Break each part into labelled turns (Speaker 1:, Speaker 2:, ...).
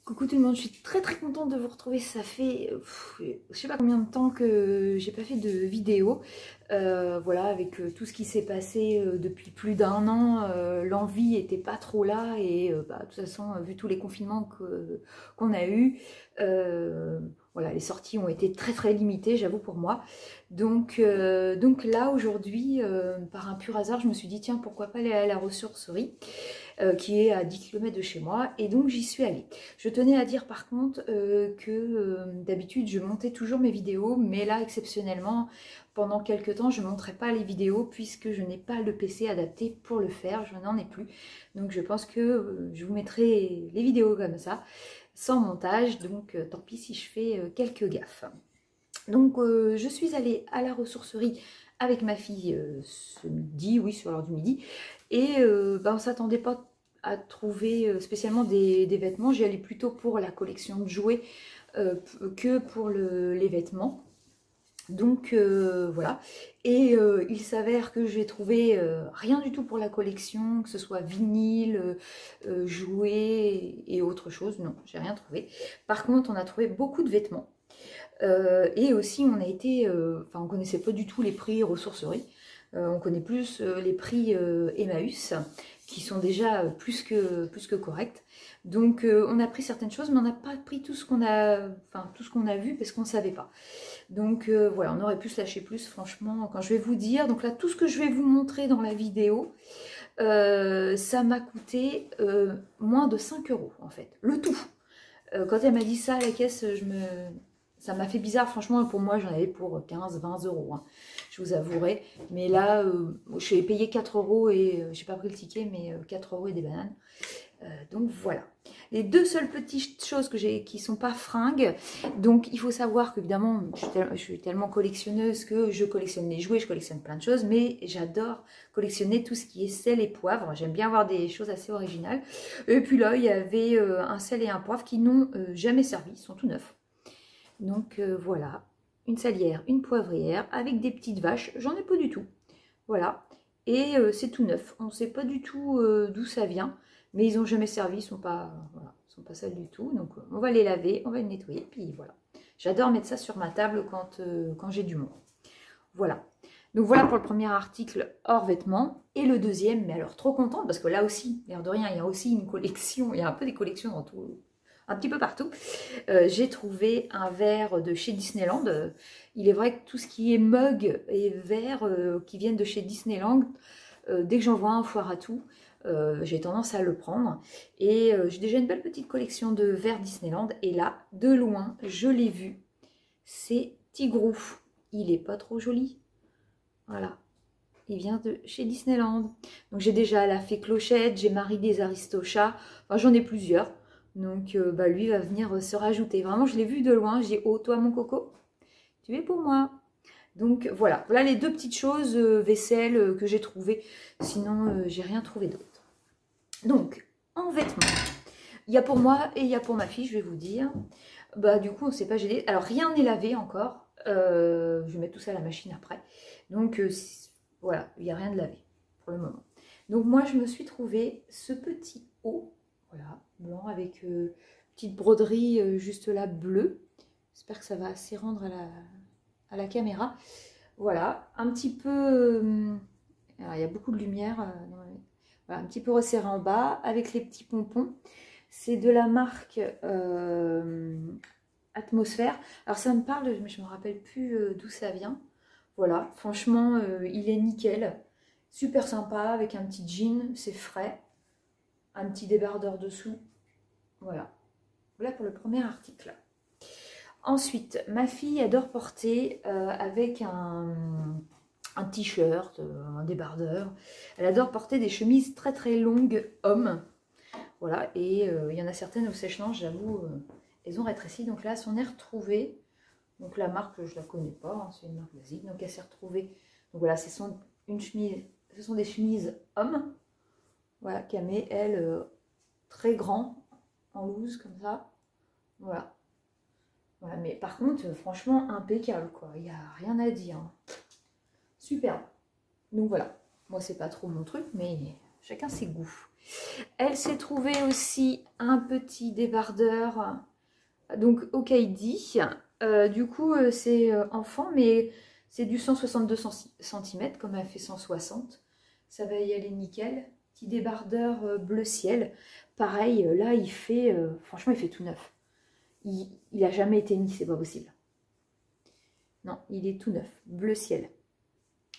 Speaker 1: Coucou tout le monde, je suis très contente de vous retrouver. Ça fait je sais pas combien de temps que j'ai pas fait de vidéo. Voilà, avec tout ce qui s'est passé depuis plus d'1 an, l'envie était pas trop là et de toute façon, vu tous les confinements qu'on a eu, voilà, les sorties ont été très limitées, j'avoue pour moi. Donc là aujourd'hui, par un pur hasard, je me suis dit tiens, pourquoi pas aller à la ressourcerie. Qui est à 10 km de chez moi, et donc j'y suis allée. Je tenais à dire par contre que d'habitude je montais toujours mes vidéos, mais là exceptionnellement pendant quelques temps je ne monterai pas les vidéos puisque je n'ai pas le PC adapté pour le faire, je n'en ai plus. Donc je pense que je vous mettrai les vidéos comme ça, sans montage, donc tant pis si je fais quelques gaffes. Donc je suis allée à la ressourcerie avec ma fille ce midi, oui, sur l'heure du midi, et on ne s'attendait pas à trouver spécialement des vêtements. J'y allais plutôt pour la collection de jouets que pour les vêtements. Donc voilà, et il s'avère que j'ai trouvé rien du tout pour la collection, que ce soit vinyle, jouets et autre chose. Non, j'ai rien trouvé. Par contre, on a trouvé beaucoup de vêtements. Et aussi on a été, enfin on connaissait pas du tout les prix ressourcerie, on connaît plus les prix Emmaüs, qui sont déjà plus que corrects. Donc on a pris certaines choses, mais on n'a pas pris tout ce qu'on a, enfin tout ce qu'on a vu parce qu'on ne savait pas. Donc voilà, on aurait pu se lâcher plus, franchement, quand je vais vous dire. Donc là, tout ce que je vais vous montrer dans la vidéo, ça m'a coûté moins de 5 € en fait, le tout. Quand elle m'a dit ça à la caisse, ça m'a fait bizarre, franchement. Pour moi j'en avais pour 15-20 €, hein, je vous avouerai. Mais là, je suis payé 4 € et j'ai pas pris le ticket, mais 4 € et des bananes. Donc voilà. Les deux seules petites choses que j'ai qui sont pas fringues. Donc il faut savoir qu'évidemment je suis tellement collectionneuse que je collectionne les jouets, je collectionne plein de choses, mais j'adore collectionner tout ce qui est sel et poivre. J'aime bien avoir des choses assez originales. Et puis là il y avait un sel et un poivre qui n'ont jamais servi, ils sont tout neufs. Donc voilà, une salière, une poivrière avec des petites vaches, j'en ai pas du tout. Voilà, et c'est tout neuf, on ne sait pas du tout d'où ça vient, mais ils n'ont jamais servi, ils sont pas, voilà, ils sont pas sales du tout. Donc on va les laver, on va les nettoyer, puis voilà. J'adore mettre ça sur ma table quand j'ai du monde. Voilà. Donc voilà pour le premier article hors vêtements. Et le deuxième, mais alors trop contente, parce que là aussi, l'air de rien, il y a aussi une collection, il y a un peu des collections dans tout, un petit peu partout. J'ai trouvé un verre de chez Disneyland. Il est vrai que tout ce qui est mug et verre qui viennent de chez Disneyland, dès que j'en vois un foire à tout, j'ai tendance à le prendre. Et j'ai déjà une belle petite collection de verres Disneyland. Et là, de loin, je l'ai vu. C'est Tigrou. Il est pas trop joli. Voilà. Il vient de chez Disneyland. Donc j'ai déjà la fée Clochette, j'ai Marie des Aristochats. Enfin, j'en ai plusieurs. Donc lui va venir se rajouter. Vraiment, je l'ai vu de loin. Je dis, oh, toi, mon coco, tu es pour moi. Donc voilà. Voilà les deux petites choses vaisselle que j'ai trouvées. Sinon, j'ai rien trouvé d'autre. Donc, en vêtements, il y a pour moi et il y a pour ma fille, je vais vous dire. Du coup, on ne s'est pas gêné. Alors, rien n'est lavé encore. Je vais mettre tout ça à la machine après. Donc, voilà, il n'y a rien de lavé pour le moment. Donc, moi, je me suis trouvé ce petit haut. Voilà, blanc avec petite broderie juste là bleue. J'espère que ça va assez rendre à la caméra. Voilà, un petit peu... alors, il y a beaucoup de lumière. Voilà, un petit peu resserré en bas avec les petits pompons. C'est de la marque Atmosphère. Alors ça me parle, mais je ne me rappelle plus d'où ça vient. Voilà, franchement, il est nickel. Super sympa avec un petit jean, c'est frais. Un petit débardeur dessous. Voilà. Voilà pour le premier article. Ensuite, ma fille adore porter avec un t-shirt, un débardeur. Elle adore porter des chemises très longues hommes. Voilà, et il y en a certaines au sèche-linge, j'avoue, elles ont rétréci. Donc là, elles s'en est retrouvées. Donc la marque, je ne la connais pas, hein, c'est une marque basique. Donc elle s'est retrouvée. Donc voilà, ce sont des chemises hommes. Voilà, qu'elle met, elle, très grand, en loose, comme ça. Voilà. Voilà, mais par contre, franchement, impeccable, quoi. Il n'y a rien à dire. Superbe. Donc voilà. Moi, c'est pas trop mon truc, mais chacun ses goûts. Elle s'est trouvée aussi un petit débardeur, donc Okaidi. Du coup, c'est enfant, mais c'est du 162 cm, comme elle fait 160. Ça va y aller nickel. Petit débardeur bleu ciel. Pareil, là, il fait, franchement, il fait tout neuf. Il a jamais été mis, c'est pas possible. Non, il est tout neuf, bleu ciel.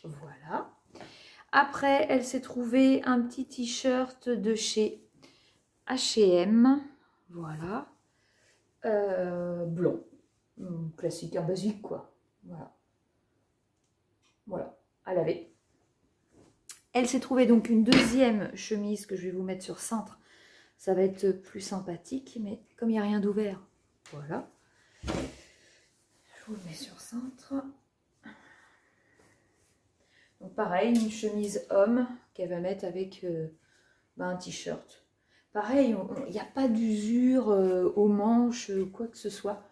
Speaker 1: Voilà. Après, elle s'est trouvée un petit t-shirt de chez H&M. Voilà. Blanc. Classique, un basique, quoi. Voilà. Voilà, à laver. Elle s'est trouvée donc une deuxième chemise que je vais vous mettre sur cintre. Ça va être plus sympathique, mais comme il n'y a rien d'ouvert, voilà. Je vous le mets sur cintre. Donc pareil, une chemise homme qu'elle va mettre avec un t-shirt. Pareil, il n'y a pas d'usure aux manches, quoi que ce soit.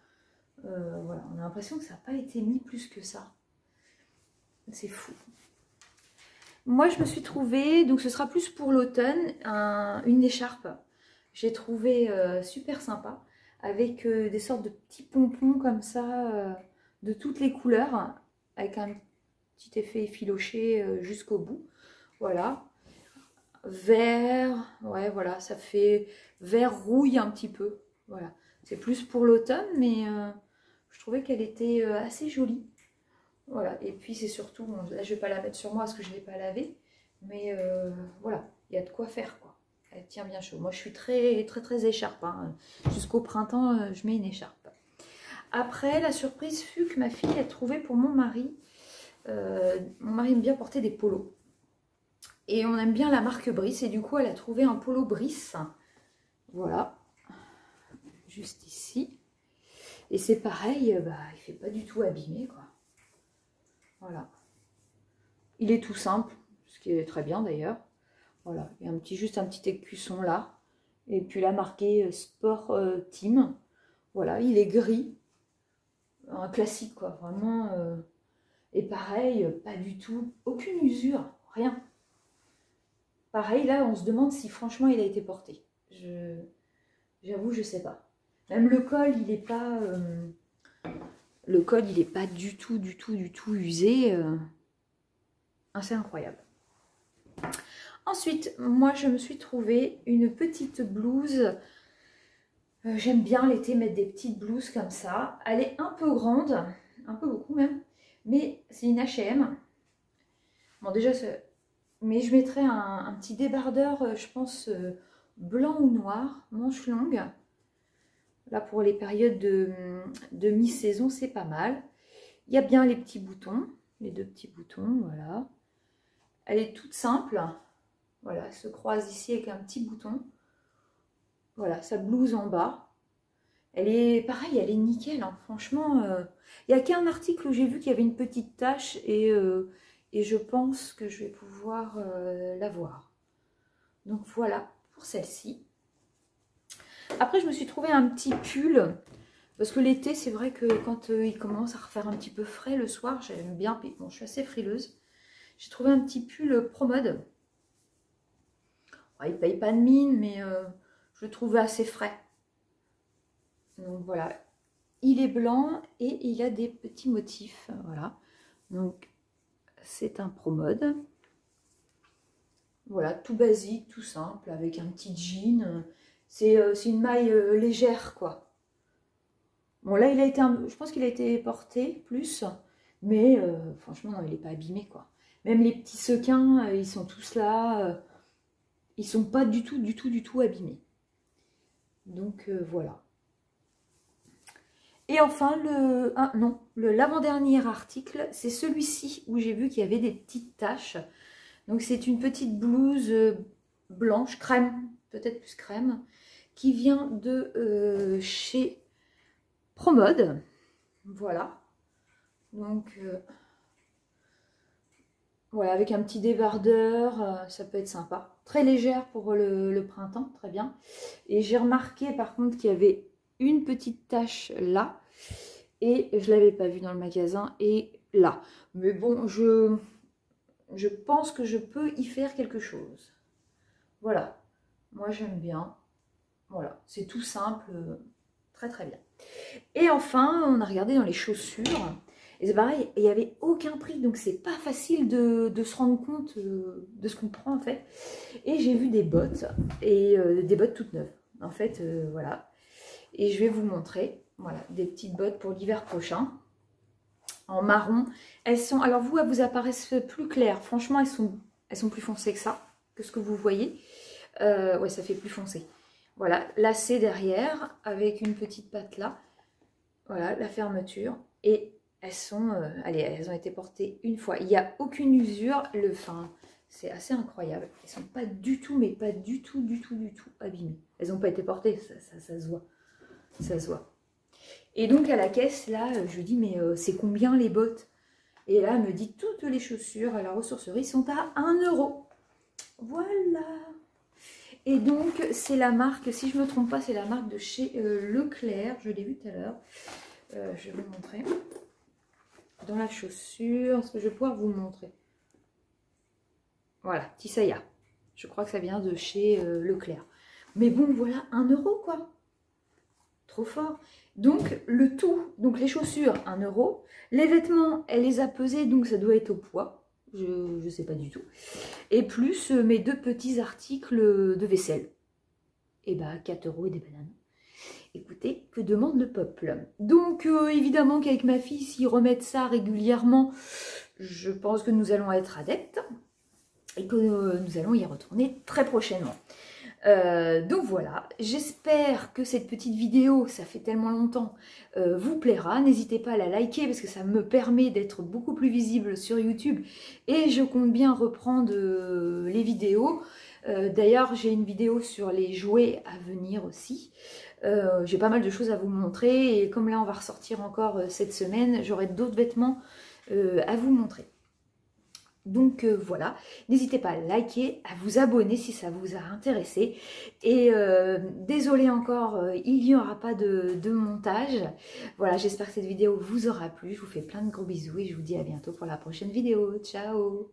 Speaker 1: Voilà, on a l'impression que ça n'a pas été mis plus que ça. C'est fou. Moi, je me suis trouvée, donc ce sera plus pour l'automne, une écharpe. J'ai trouvé super sympa, avec des sortes de petits pompons comme ça, de toutes les couleurs, avec un petit effet effiloché jusqu'au bout. Voilà. Vert, ouais, voilà, ça fait vert rouille un petit peu. Voilà. C'est plus pour l'automne, mais je trouvais qu'elle était assez jolie. Voilà, et puis c'est surtout, bon, là je vais pas la mettre sur moi parce que je ne l'ai pas lavée, mais voilà, il y a de quoi faire, quoi. Elle tient bien chaud. Moi je suis très écharpe, hein. Jusqu'au printemps, je mets une écharpe. Après, la surprise fut que ma fille a trouvé pour mon mari. Mon mari aime bien porter des polos. Et on aime bien la marque Brice, et du coup elle a trouvé un polo Brice. Voilà, juste ici. Et c'est pareil, bah, il fait pas du tout abîmé, quoi. Voilà. Il est tout simple, ce qui est très bien d'ailleurs. Voilà, il y a juste un petit écusson là. Et puis là, marqué Sport Team. Voilà, il est gris. Un classique, quoi, vraiment. Et pareil, pas du tout, aucune usure, rien. Pareil, là, on se demande si franchement il a été porté. J'avoue, je sais pas. Même le col, il est pas... le col, il est pas du tout usé. C'est incroyable. Ensuite, moi, je me suis trouvé une petite blouse. J'aime bien l'été mettre des petites blouses comme ça. Elle est un peu grande, un peu beaucoup même, mais c'est une H&M. Bon, déjà, mais je mettrai un petit débardeur, je pense, blanc ou noir, manche longue. Là, pour les périodes de mi-saison, c'est pas mal. Il y a bien les petits boutons, les deux petits boutons, voilà. Elle est toute simple. Voilà, elle se croise ici avec un petit bouton. Voilà, sa blouse en bas. Elle est pareil, elle est nickel, hein. Franchement. Il n'y a qu'un article où j'ai vu qu'il y avait une petite tache et je pense que je vais pouvoir la voir. Donc voilà pour celle-ci. Après, je me suis trouvé un petit pull. Parce que l'été, c'est vrai que quand il commence à refaire un petit peu frais le soir, j'aime bien. Bon, je suis assez frileuse. J'ai trouvé un petit pull ProMode. Ouais, il ne paye pas de mine, mais je le trouvais assez frais. Donc voilà. Il est blanc et il a des petits motifs. Voilà. Donc, c'est un ProMode. Voilà, tout basique, tout simple, avec un petit jean. C'est une maille légère, quoi. Bon, là, je pense qu'il a été porté plus, mais franchement, non, il n'est pas abîmé, quoi. Même les petits sequins, ils sont tous là. Ils sont pas du tout abîmés. Donc, voilà. Et enfin, l'avant-dernier article, c'est celui-ci où j'ai vu qu'il y avait des petites taches. Donc, c'est une petite blouse blanche, crème, peut-être plus crème, qui vient de chez ProMode. Voilà. Donc, voilà, avec un petit débardeur, ça peut être sympa. Très légère pour le printemps, très bien. Et j'ai remarqué par contre qu'il y avait une petite tache là. Et je ne l'avais pas vue dans le magasin. Et là. Mais bon, je pense que je peux y faire quelque chose. Voilà. Moi j'aime bien. Voilà, c'est tout simple, très très bien. Et enfin, on a regardé dans les chaussures. Et c'est pareil, il n'y avait aucun prix, donc c'est pas facile de se rendre compte de ce qu'on prend en fait. Et j'ai vu des bottes, et des bottes toutes neuves. En fait, voilà. Et je vais vous montrer, voilà, des petites bottes pour l'hiver prochain. En marron. Elles sont, alors vous, elles vous apparaissent plus claires. Franchement, elles sont plus foncées que ça, que ce que vous voyez. Ouais, ça fait plus foncé. Voilà, lacé derrière, avec une petite patte là. Voilà, la fermeture. Et elles sont, allez, elles ont été portées une fois. Il n'y a aucune usure. C'est assez incroyable. Elles sont pas du tout, mais pas du tout, du tout, du tout abîmées. Elles n'ont pas été portées, ça se voit. Ça se voit. Et donc à la caisse, là, je lui dis, mais c'est combien les bottes? Et là, elle me dit, toutes les chaussures à la ressourcerie sont à 1 €. Voilà. Et donc, c'est la marque, si je ne me trompe pas, c'est la marque de chez Leclerc. Je l'ai vu tout à l'heure. Je vais vous montrer. Dans la chaussure, est-ce que je vais pouvoir vous montrer? Voilà, Tissaya. Je crois que ça vient de chez Leclerc. Mais bon, voilà, 1 € quoi. Trop fort. Donc, le tout, donc les chaussures, 1 €. Les vêtements, elle les a pesés, donc ça doit être au poids. Je ne sais pas du tout. Et plus mes 2 petits articles de vaisselle. Et bah 4 € et des bananes. Écoutez, que demande le peuple? Donc évidemment qu'avec ma fille, s'ils remettent ça régulièrement, je pense que nous allons être adeptes. Et que nous allons y retourner très prochainement. Donc voilà, j'espère que cette petite vidéo, ça fait tellement longtemps, vous plaira. N'hésitez pas à la liker parce que ça me permet d'être beaucoup plus visible sur YouTube. Et je compte bien reprendre les vidéos. D'ailleurs, j'ai une vidéo sur les jouets à venir aussi. J'ai pas mal de choses à vous montrer. Et comme là, on va ressortir encore cette semaine, j'aurai d'autres vêtements à vous montrer. Donc voilà, n'hésitez pas à liker, à vous abonner si ça vous a intéressé. Et désolé encore, il n'y aura pas de montage. Voilà, j'espère que cette vidéo vous aura plu. Je vous fais plein de gros bisous et je vous dis à bientôt pour la prochaine vidéo. Ciao!